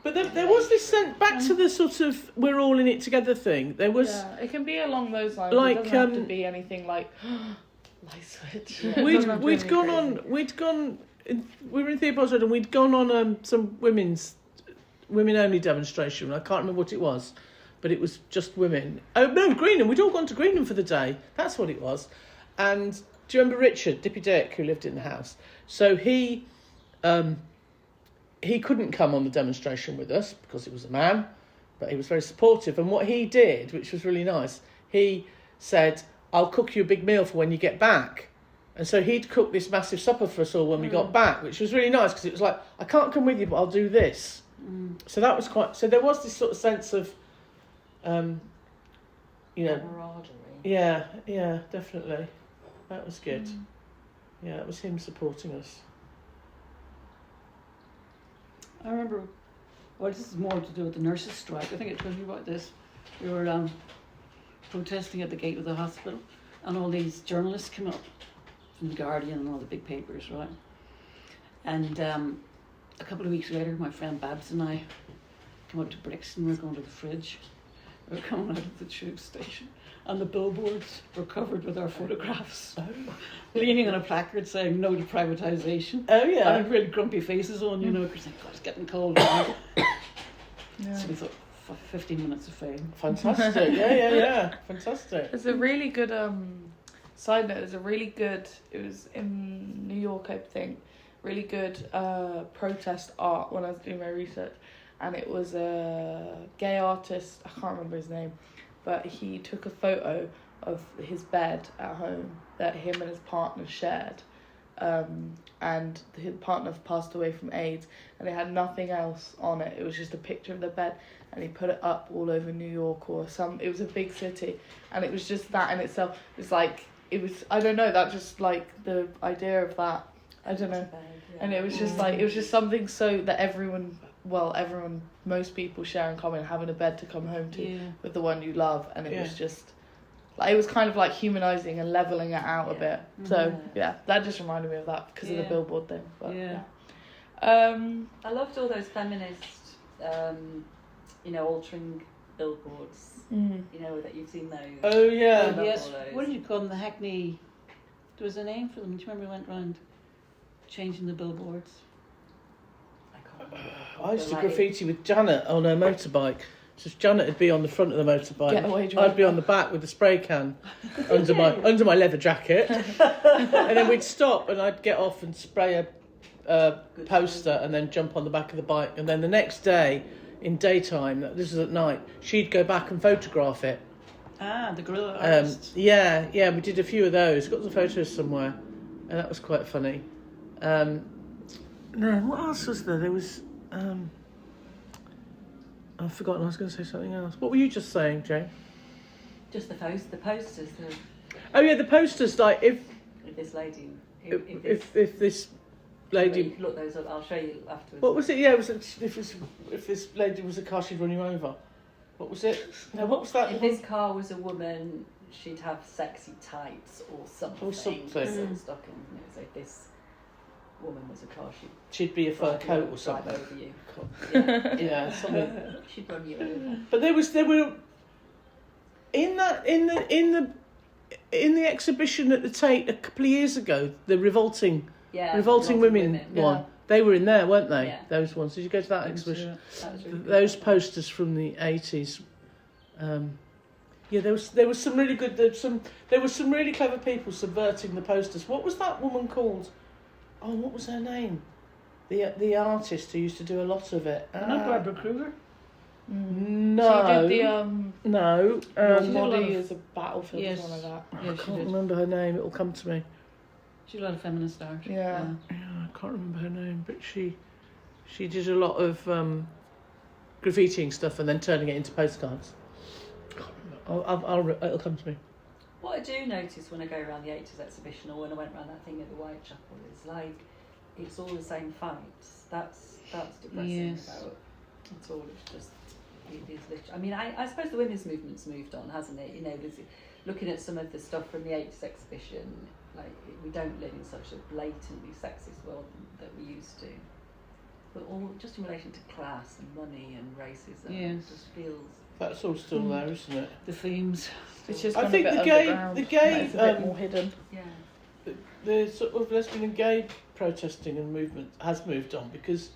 But there was this sense back to the sort of we're all in it together thing. There was. Yeah, it can be along those lines. Like, It doesn't have to um, be anything like light switch. Yeah. It doesn't have to be We'd anything gone crazy. on. We were in Theobald's Road and we'd gone on some women only demonstration. I can't remember what it was, but it was just women. Oh no, Greenham. We'd all gone to Greenham for the day. That's what it was. And do you remember Richard Dippy Dick, who lived in the house? So he couldn't come on the demonstration with us because he was a man, but he was very supportive. And what he did, which was really nice, he said, "I'll cook you a big meal for when you get back." And so he'd cook this massive supper for us all when we got back, which was really nice because it was like, I can't come with you, but I'll do this. So that was quite. So there was this sort of sense of, Camaraderie. yeah, definitely. That was good. Yeah, it was him supporting us. I remember, well, this is more to do with the nurses' strike. I think I told you about this. We were protesting at the gate of the hospital, and all these journalists came up from the Guardian and all the big papers, right? And a couple of weeks later, my friend Babs and I came up to Brixton. We were going to the fridge. We were coming out of the tube station, and the billboards were covered with our photographs, leaning on a placard saying "No to privatisation." Oh And yeah. had really grumpy faces on, because God, it's getting cold now. Yeah. So we thought, 15 minutes of fame. Fantastic. Yeah. Fantastic. There's a really good side note. There's a really good. It was in New York, I think. Really good protest art when I was doing my research, and it was a gay artist. I can't remember his name, but he took a photo of his bed at home that him and his partner shared, and his partner passed away from AIDS, and it had nothing else on it. It was just a picture of the bed, and he put it up all over New York or some. It was a big city, and it was just that in itself. It's like it was. I don't know. That just like the idea of that. I don't know. And it was just like, it was just something so that everyone, most people share in common, having a bed to come home to with the one you love. And it was just, like, it was kind of like humanising and levelling it out a bit. So, yeah, that just reminded me of that because of the billboard thing. But, I loved all those feminist, altering billboards. That you've seen those. Oh yeah. love Yes, all those. what did you call them? The Hackney. There was a name for them. Do you remember we went round changing the billboards? I can't remember. I used to Like- graffiti with Janet on her motorbike. So Janet would be on the front of the motorbike. Get away, driver. I'd be on the back with the spray can under my leather jacket, and then we'd stop and I'd get off and spray a poster and then jump on the back of the bike. And then the next day, in daytime, this was at night, she'd go back and photograph it. Ah, the guerrilla artists. Yeah, we did a few of those. Got the photos somewhere, and that was quite funny. No, what else was there? There was I've forgotten. I was going to say something else. What were you just saying, Jane? Just the posters. Oh yeah, the posters. Like if This lady. if this lady. Look those up. I'll show you afterwards. What was it? Yeah, it was if this lady was a car, she'd run you over. What was it? No, what was that? If this car was a woman, she'd have sexy tights or something. Or something. Sort of stockings. And it was like, this woman was a car, She'd be a fur coat or something. Drive over you. Yeah. Yeah, something. She'd run you over. But there were in the exhibition at the Tate a couple of years ago, the revolting women one. Yeah. They were in there, weren't they? Yeah. Those ones. Did you go to that exhibition? That was really good. Those posters from the 80s. Yeah, there was some really good. There were some really clever people subverting the posters. What was that woman called? Oh, what was her name? The artist who used to do a lot of it. Not Barbara Kruger. No. She did the No. Your She did a lot Body of- is a Battlefield or Yes. something like that. Yeah, I she can't did. remember her name. It'll come to me. She did a lot of feminist art. Yeah. Yeah, I can't remember her name, but she did a lot of graffitiing stuff and then turning it into postcards. It'll come to me. What I do notice when I go around the 80s exhibition or when I went around that thing at the Whitechapel is like it's all the same fights. That's depressing Yes. about it's all. It's just it is literally. I mean, I suppose the women's movement's moved on, hasn't it? You know, there's, looking at some of the stuff from the 80s exhibition, like we don't live in such a blatantly sexist world that we used to. But all just in relation to class and money and racism, Yes. it just feels. That's all still there, isn't it? The themes. It's just I gone think a bit the gay- underground. the gay, It's a bit um, more hidden. Yeah. The sort of lesbian and gay protesting and movement has moved on because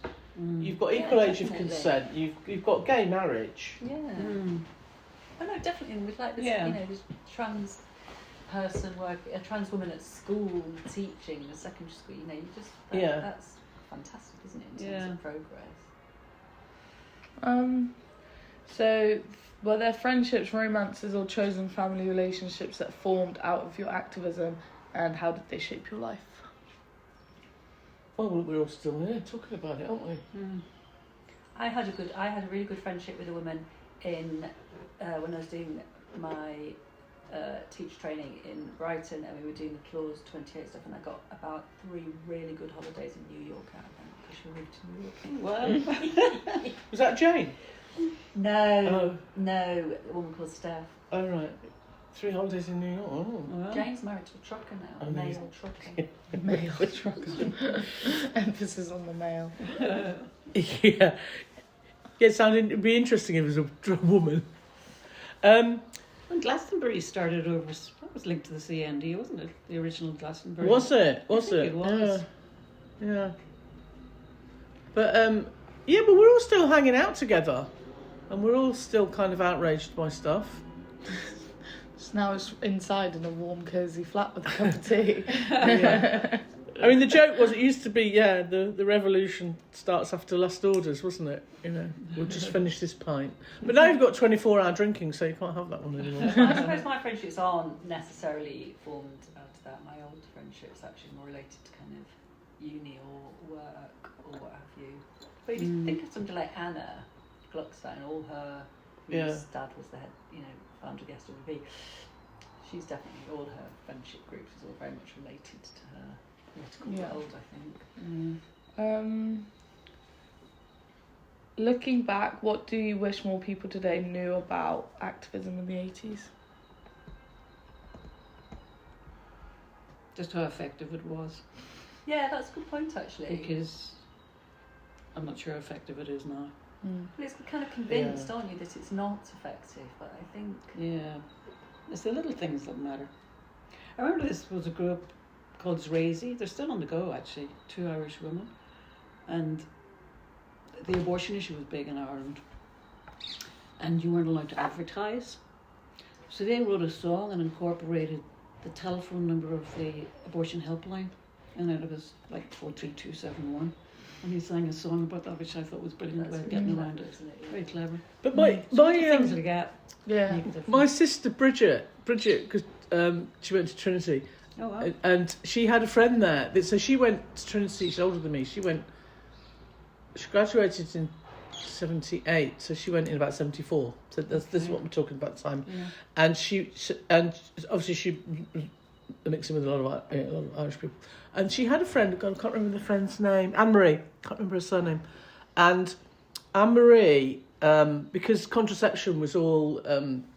you've got equal Yeah, age of definitely. consent. You've got gay marriage. Yeah. Mm. Oh no, definitely. And with like this, Yeah. you know, this trans person a trans woman at school teaching in a secondary school. You know, you just Yeah. that's fantastic, isn't it? In terms Yeah. of progress. So, were there friendships, romances, or chosen family relationships that formed out of your activism, and how did they shape your life? Well, we're all still here talking about it, aren't we? Mm. I had a really good friendship with a woman in when I was doing my teacher training in Brighton, and we were doing the Clause 28 stuff, and I got about 3 really good holidays in New York out of them because she moved to New York. Well, Was that Jane? No, a woman called Steph. Oh right, 3 holidays in New York. Oh. well. Jane's married to a trucker now, a Amazing. male trucker. Male trucker. Emphasis on the male. Yeah. It'd be interesting if it was a woman. When Glastonbury started over, that was linked to the CND, wasn't it? The original Glastonbury. Was it? I think it was. Yeah. But yeah, but we're all still hanging out together, and we're all still kind of outraged by stuff. So now it's inside in a warm, cosy flat with a cup of tea. Yeah. I mean, the joke was it used to be, the revolution starts after last orders, wasn't it? You know, we'll just finish this pint. But now you've got 24-hour drinking, so you can't have that one anymore. I suppose my friendships aren't necessarily formed out of that. My old friendships actually more related to kind of uni or work or what have you. But if you think of somebody like Anna Gluckstein, all her whose dad was the head, founder of the SWP, she's definitely all her friendship groups is all very much related to her political world, I think. Looking back, what do you wish more people today knew about activism in the 80s? Just how effective it was. Yeah, that's a good point actually. Because I'm not sure how effective it is now. Well, it's kind of convinced, aren't you, that it's not effective, but I think... Yeah. It's the little things that matter. I remember this was a group called Zrazy. They're still on the go, actually. 2 Irish women. And the abortion issue was big in Ireland. And you weren't allowed to advertise. So they wrote a song and incorporated the telephone number of the abortion helpline. And then it was like 43271. And he sang a song about that, which I thought was brilliant way of getting around it. Isn't it? Very clever. But my Things that get. Yeah. make a difference. my sister Bridget, because she went to Trinity, Oh, wow. and she had a friend there. So she went to Trinity. She's older than me. She graduated in 78, so she went in about 74. So this is what we're talking about time. Yeah. And she obviously she mixing with a lot of Irish people. And she had a friend, God, I can't remember the friend's name, Anne-Marie, can't remember her surname. And Anne-Marie, because contraception was all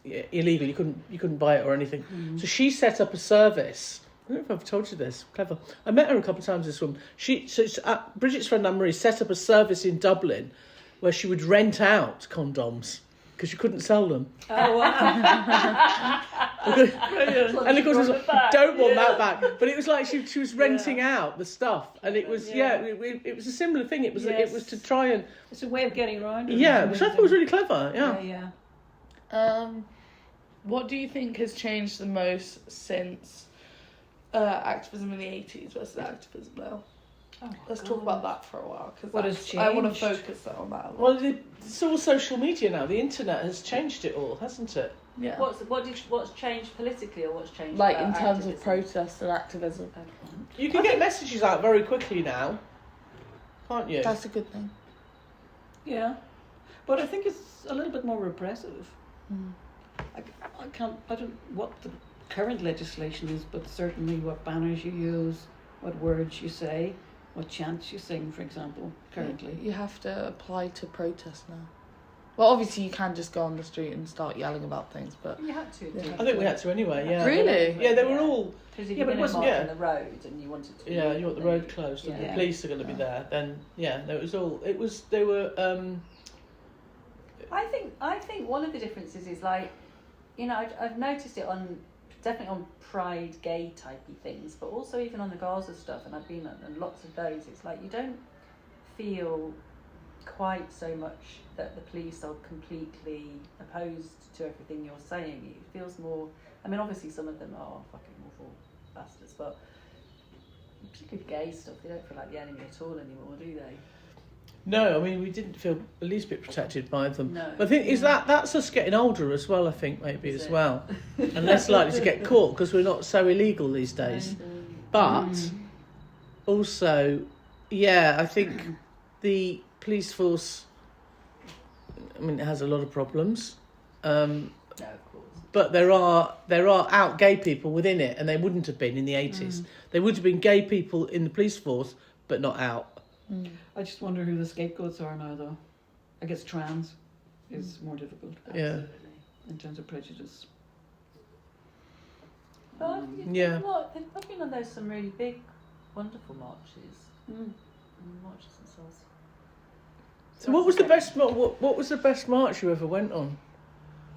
illegal, you couldn't buy it or anything. So she set up a service. I don't know if I've told you this. Clever. I met her a couple of times. This woman. Bridget's friend Anne-Marie set up a service in Dublin where she would rent out condoms because you couldn't sell them. Oh, wow. And of course, I was like, don't want that back. But it was like she was renting out the stuff, and it was it was a similar thing. It was to try and It's a way of getting around it. which I thought was really clever. Yeah. What do you think has changed the most since activism in the 80s versus activism now? Let's talk about that for a while, What has because I want to changed? focus on that. Well, it's all social media now. The internet has changed it all, hasn't it? Yeah. What's changed politically, or what's changed Like about in terms of activism? protest and activism. You can get messages out very quickly now, can't you? That's a good thing. Yeah, but I think it's a little bit more repressive. Mm. I don't what the current legislation is, but certainly what banners you use, what words you say, what chants you sing, for example, currently. You have to apply to protest now. Well, obviously you can just go on the street and start yelling about things, but You had to. Yeah. I think we had to anyway. Yeah. Really? Yeah, they were all. Because if Yeah, but you're it wasn't- on yeah. the road and you wanted to. Yeah, you want the road closed and the Yeah. police are going to be there. Then no, it was all. It was. They were. I think one of the differences is like, I've noticed it definitely on Pride gay typey things, but also even on the Gaza stuff, and I've been on lots of those. It's like you don't feel quite so much that the police are completely opposed to everything you're saying. It feels more. I mean, obviously some of them are fucking awful bastards, but particularly gay stuff, they don't feel like the enemy at all anymore, do they? No, I mean we didn't feel the least bit protected by them. No. But I think that's us getting older as well. I think maybe Is as it? well, and less likely to get caught because we're not so illegal these days. But also, I think the police force. I mean, it has a lot of problems. No, of course. But there are out gay people within it, and they wouldn't have been in the 80s. There would have been gay people in the police force, but not out. I just wonder who the scapegoats are now, though. I guess trans is more difficult Yeah. in terms of prejudice. But I think they've been on those some really big, wonderful marches. Marches themselves. So what was the best? What was the best march you ever went on?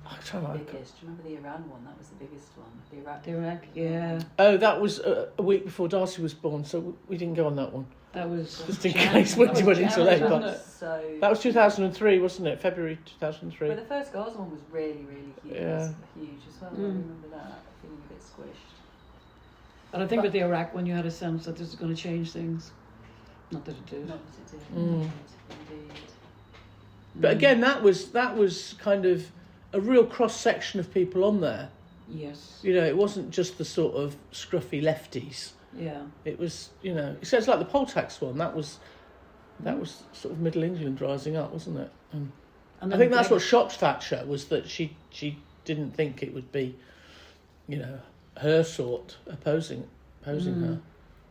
I'm trying to The biggest. Do you remember the Iran one? That was the biggest one. The Iraq. Iraq, yeah. Oh, that was a week before Darcy was born, so we didn't go on that one. That was Just in Jan- case that when was you went into January, labour. wasn't it? So. That was 2003, wasn't it? February 2003. But the first Gaza one was really, really huge. Yeah. Huge as well. I Mm. remember that feeling a bit squished. And I think with the Iraq one, you had a sense that this is going to change things. Not that it did. Not that it did. Mm. Indeed. But again, that was kind of a real cross section of people on there. Yes. You know, it wasn't just the sort of scruffy lefties. Yeah. It was, so it's like the poll tax one. That was sort of Middle England rising up, wasn't it? And And I then think that's Brexit- what shocked Thatcher was that she didn't think it would be, her sort opposing her.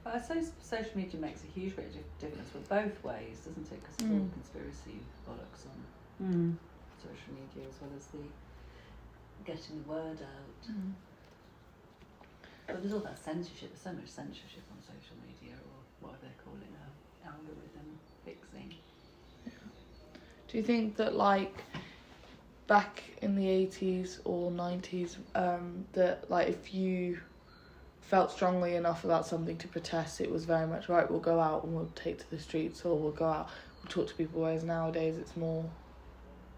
But I suppose social media makes a huge difference with both ways, doesn't it? Because it's all conspiracy bollocks on social media as well as the getting the word out. But there's all that censorship. There's so much censorship on social media, or whatever they're calling it, algorithm fixing. Do you think that back in the 80s or 90s, that if you felt strongly enough about something to protest, it was very much right, we'll go out and we'll take to the streets, or we'll go out, we'll talk to people, whereas nowadays it's more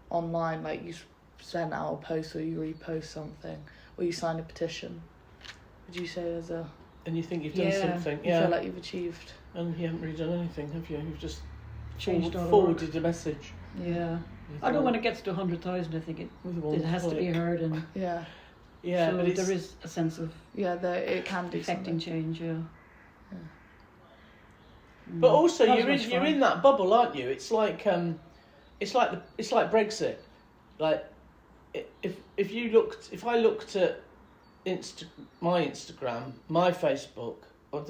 online, you send out a post or you repost something or you sign a petition. Would you say there's a... And you think you've done something, You feel like you've achieved... and you haven't really done anything, have you? You've just Changed all the forwarded a message. Yeah. I know when it gets to 100,000, I think it has to be heard, and Yeah. Yeah, so but there is a sense of It can do affecting something. change. Yeah. But also, Not as you're much in fun. that bubble, aren't you? It's like it's like Brexit. Like, if I looked at my Instagram, my Facebook, or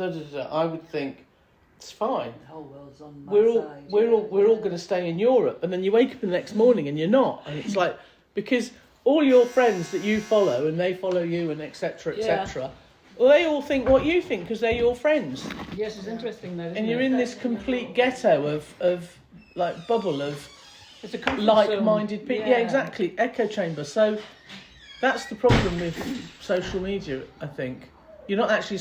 I would think it's fine. The whole world's on my We're all side. we're all going to stay in Europe, and then you wake up the next morning and you're not, and it's like, because all your friends that you follow and they follow you and etc. etc. Well, they all think what you think because they're your friends, Yes, it's interesting though. and you're in this complete ghetto of like bubble of It's a comfort like-minded zone. people. Yeah, exactly. Echo chamber. So that's the problem with social media. I think you're not actually